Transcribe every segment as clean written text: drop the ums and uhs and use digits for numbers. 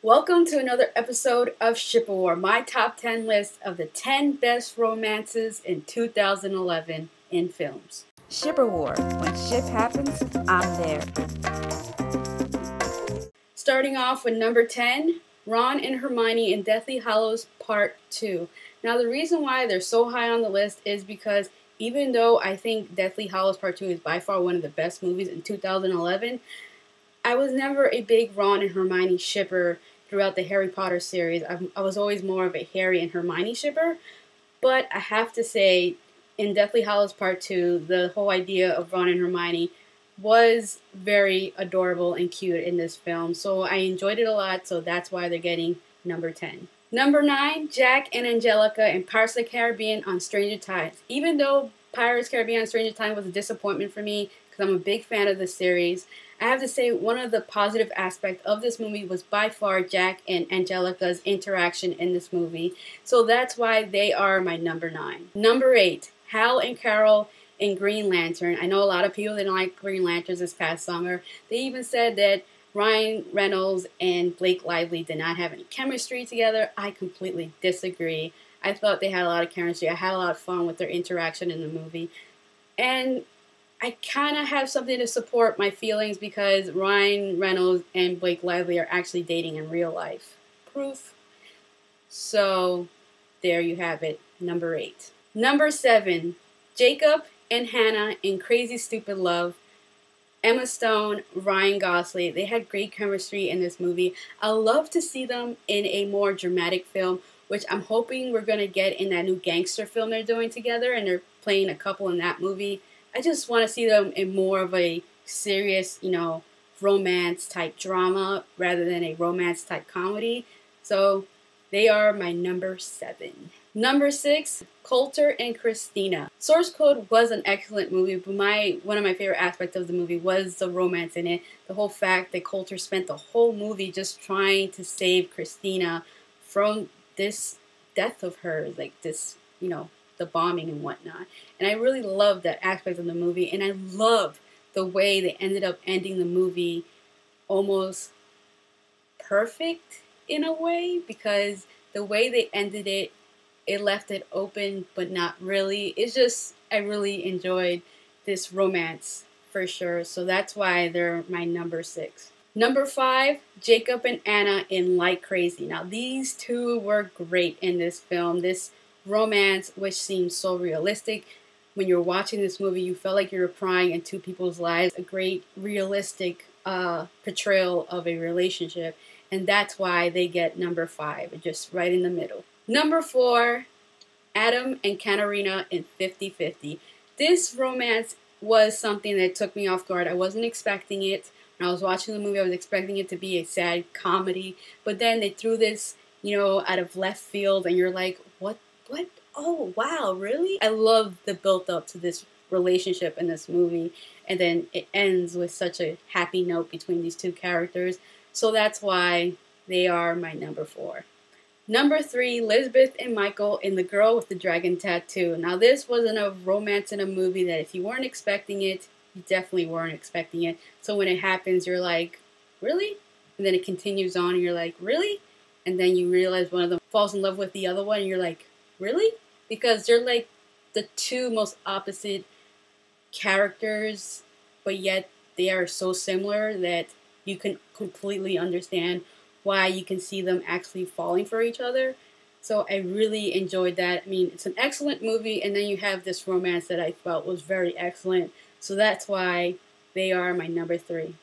Welcome to another episode of Ship War, my top 10 list of the 10 best romances in 2011 in films. Ship War. When ship happens, I'm there. Starting off with number 10, Ron and Hermione in Deathly Hallows Part 2. Now the reason why they're so high on the list is because even though I think Deathly Hallows Part 2 is by far one of the best movies in 2011, I was never a big Ron and Hermione shipper throughout the Harry Potter series. I was always more of a Harry and Hermione shipper, but I have to say, in Deathly Hallows Part 2, the whole idea of Ron and Hermione was very adorable and cute in this film, so I enjoyed it a lot, so that's why they're getting number 10. Number 9, Jack and Angelica in Pirates of the Caribbean on Stranger Tides. Even though Pirates of the Caribbean on Stranger Tides was a disappointment for me, because I'm a big fan of the series, I have to say one of the positive aspects of this movie was by far Jack and Angelica's interaction in this movie. So that's why they are my number 9. Number 8, Hal and Carol in Green Lantern. I know a lot of people didn't like Green Lanterns this past summer. They even said that Ryan Reynolds and Blake Lively did not have any chemistry together. I completely disagree. I thought they had a lot of chemistry. I had a lot of fun with their interaction in the movie. And I kind of have something to support my feelings because Ryan Reynolds and Blake Lively are actually dating in real life. Proof. So, there you have it. Number 8. Number 7. Jacob and Hannah in Crazy Stupid Love. Emma Stone, Ryan Gosling. They had great chemistry in this movie. I love to see them in a more dramatic film, which I'm hoping we're going to get in that new gangster film they're doing together, and they're playing a couple in that movie. I just want to see them in more of a serious, romance type drama rather than a romance type comedy. So they are my number 7. Number 6, Coulter and Christina. Source Code was an excellent movie, but one of my favorite aspects of the movie was the romance in it. The whole fact that Coulter spent the whole movie just trying to save Christina from this death of hers, like this, the bombing and whatnot. And I really loved that aspect of the movie, and I love the way they ended up ending the movie almost perfect in a way, because the way they ended it, it left it open but not really. It's just, I really enjoyed this romance for sure, so that's why they're my number 6. Number 5, Jacob and Anna in Like Crazy. Now these two were great in this film. This romance, which seems so realistic. When you're watching this movie, you felt like you were prying into people's lives. A great realistic portrayal of a relationship, and that's why they get number 5, just right in the middle. Number 4, Adam and Katarina in 50/50. This romance was something that took me off guard. I wasn't expecting it. When I was watching the movie, I was expecting it to be a sad comedy, but then they threw this, out of left field, and you're like, what? Oh, wow, really? I love the build-up to this relationship in this movie, and then it ends with such a happy note between these two characters, so that's why they are my number 4. Number 3, Elizabeth and Michael in The Girl with the Dragon Tattoo. Now, this wasn't a romance in a movie that if you weren't expecting it, you definitely weren't expecting it. So when it happens, you're like, really? And then it continues on, and you're like, really? And then you realize one of them falls in love with the other one, and you're like, really? Because they're like the two most opposite characters, but yet they are so similar that you can completely understand why you can see them actually falling for each other. So I really enjoyed that. I mean, it's an excellent movie, and then you have this romance that I felt was very excellent. So that's why they are my number 3.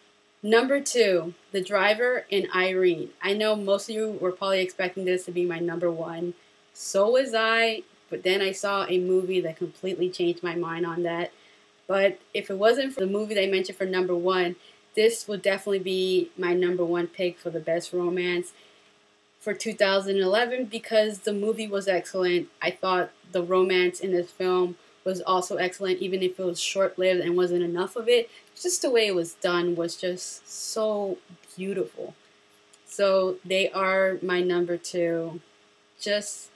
Number 2, The Driver and Irene. I know most of you were probably expecting this to be my number 1. So was I, but then I saw a movie that completely changed my mind on that. But if it wasn't for the movie that I mentioned for number 1, this would definitely be my number 1 pick for the best romance for 2011 because the movie was excellent. I thought the romance in this film was also excellent, even if it was short-lived and wasn't enough of it. Just the way it was done was just so beautiful. So they are my number 2, just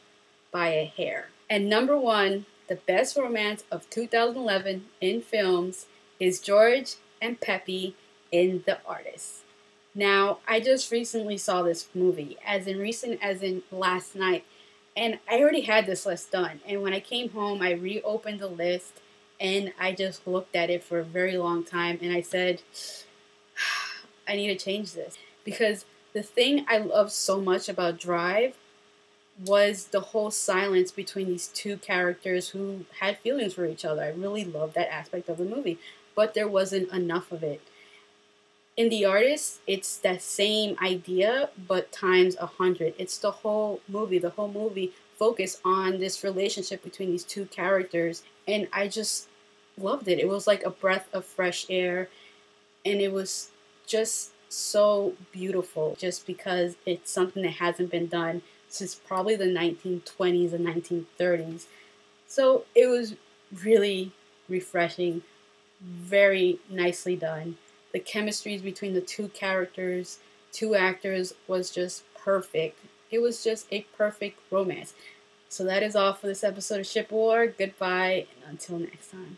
by a hair. And number 1, the best romance of 2011 in films is George and Peppy in The Artist. Now, I just recently saw this movie, as in last night, and I already had this list done. And when I came home, I reopened the list, and I just looked at it for a very long time, and I said, I need to change this. Because the thing I love so much about Drive was the whole silence between these two characters who had feelings for each other. I really loved that aspect of the movie, but there wasn't enough of it. In The Artist, it's that same idea, but times 100. It's the whole movie. The whole movie focused on this relationship between these two characters, and I just loved it. It was like a breath of fresh air, and it was just so beautiful, just because it's something that hasn't been done since probably the 1920s and 1930s. So it was really refreshing, very nicely done. The chemistry between the two characters, two actors, was just perfect. It was just a perfect romance. So that is all for this episode of Ship War. Goodbye, and until next time.